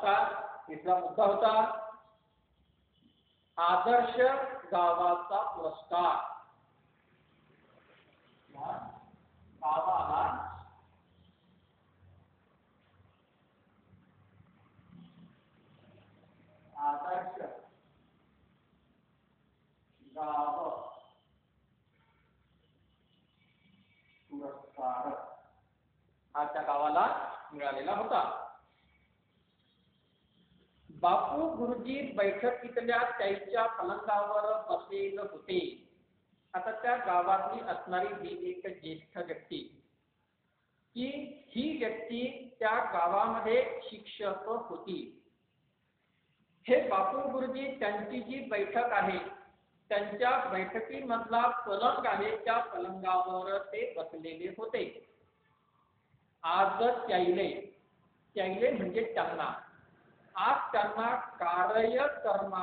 होता. तिसरा मुद्दा होता आदर्श गावाचा पुरस्कार. गावाला आदर्श गाव पुरस्कार हा त्या गावाला मिळालेला होता. बापू गुरुजी बैठकीतल्या त्याच्या पलंगावर बसलेले होते. आता त्या गावातली असणारी ही एक ज्येष्ठ व्यक्ती, की ही व्यक्ती त्या गावामध्ये शिक्षक होती. हे बापू गुरुजी त्यांची जी बैठक आहे, त्यांच्या बैठकीमधला पलंग आहे, त्या पलंगावर ते बसलेले होते. आज त्याईले म्हणजे त्यांना, आज त्यांना कार्यक्रम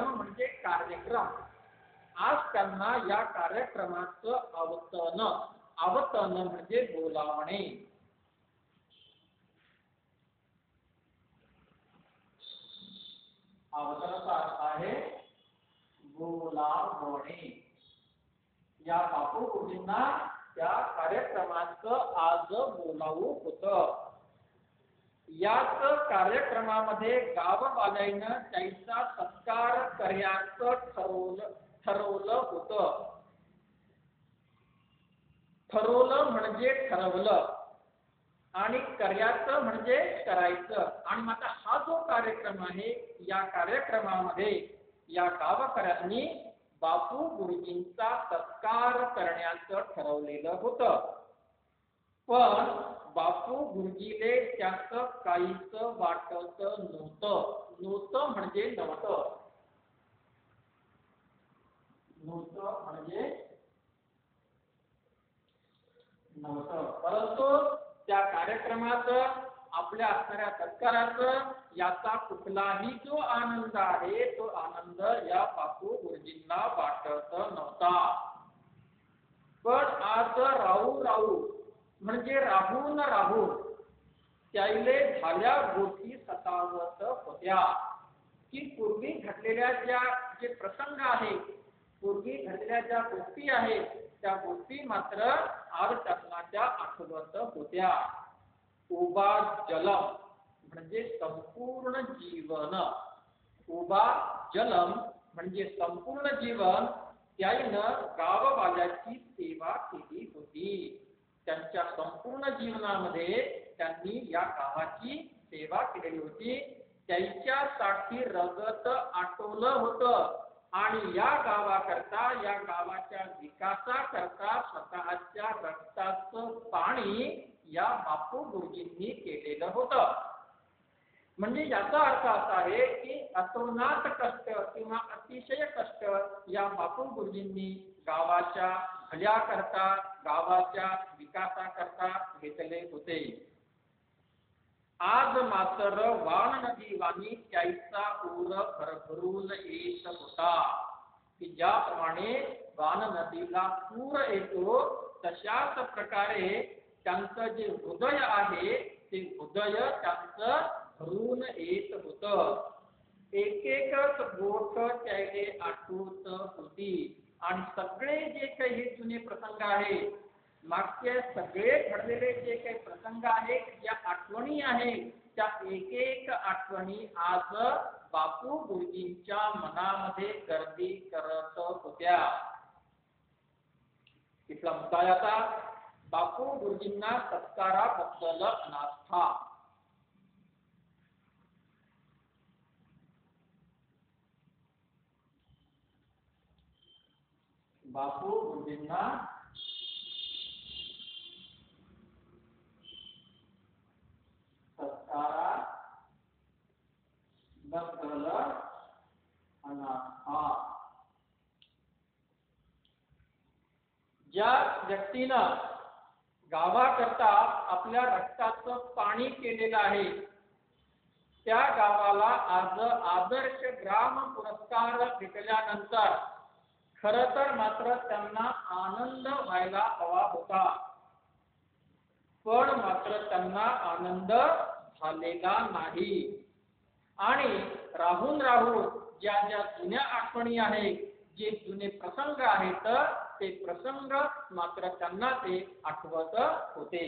म्हणजे कार्यक्रम, आज त्यांना या कार्यक्रमाचं अवतरण म्हणजे बोलावणे. अवतरणाचा अर्थ आहे बोलावणे. या बापू गुरुजींना त्या कार्यक्रमाचं आज बोलावू होतं. याच कार्यक्रमामध्ये गाववाल्यानं त्याचा सत्कार करण्याचं ठरवलं होतं. ठरवलं म्हणजे ठरवलं आणि करायचं म्हणजे करायचं. आणि आता हा जो कार्यक्रम आहे, या कार्यक्रमामध्ये या गावकऱ्यांनी बापू गुरुजींचा सत्कार करण्याचं ठरवलेलं होतं. पण बापू गुरुजीले त्याचं काहीच वाटत नव्हतं म्हणजे नव्हतं म्हणजे नव्हतं. परंतु त्या कार्यक्रमात आपल्या असणाऱ्या सत्काराचं याचा कुठलाही जो आनंद आहे, तो आनंद या बापू गुरुजींना वाटत नव्हता. पण आज राहू म्हणजे राहून त्याईले झाल्या गोष्टी सतावत होत्या, की पूर्वी घडलेल्या जे प्रसंग आहे, पूर्वी घडलेल्या ज्या गोष्टी आहेत, त्या गोष्टी मात्र आज त्यांना आठवत होत्या. उबा जलम म्हणजे संपूर्ण जीवन, उबा जलम म्हणजे संपूर्ण जीवन त्याईनं गाववाल्याची सेवा केली होती. त्यांच्या संपूर्ण जीवनामध्ये त्यांनी या गावाची सेवा केलेली होती. त्यांच्यासाठी रगत आटवलं होतं आणि या गावाकरता, या गावाच्या विकासाकरता स्वतःच्या रक्ताचं पाणी या बापू गुरुजींनी केलेलं होतं. म्हणजे याचा अर्थ असा आहे की अतोनात कष्ट किंवा अतिशय कष्ट या बापू गुरुजींनी गावाच्या भल्याकरता, गावाच्या विकासाकरता घेतले होते. आज मात्र वाण नदी वाणी त्याचा ऊर भरभरून येत होता, की ज्याप्रमाणे वाण नदीला पूर येतो, तशाच प्रकारे त्यांचं जे हृदय आहे, ते हृदय त्यांचं भरून येत होतं. एक एकच गोष्ट त्याने आठवत होती. आणि सगळे जे काही जुने प्रसंग आहे, मागचे सगळे घडलेले जे काही प्रसंग आहेत, ज्या आठवणी आहेत, त्या एक एक आठवणी आज बापू गुरुजींच्या मनामध्ये गर्दी करत होत्या. तिथला मुद्दा आता बापू गुरुजींना सत्काराबद्दल अनास्था. बापू गुरुजींना सत्काराबद्दल अनास्था. ज्या व्यक्तीनं गावाकरता आपल्या रक्ताचं पाणी केलेलं आहे, त्या गावाला आज आदर्श ग्राम पुरस्कार भेटल्यानंतर खरं तर मात्र त्यांना आनंद व्हायला हवा होता, पण मात्र त्यांना आनंद झालेला नाही. आणि राहून राहून ज्या ज्या जुन्या आठवणी आहेत, जे जुने प्रसंग आहेत, ते प्रसंग मात्र त्यांना ते आठवत होते.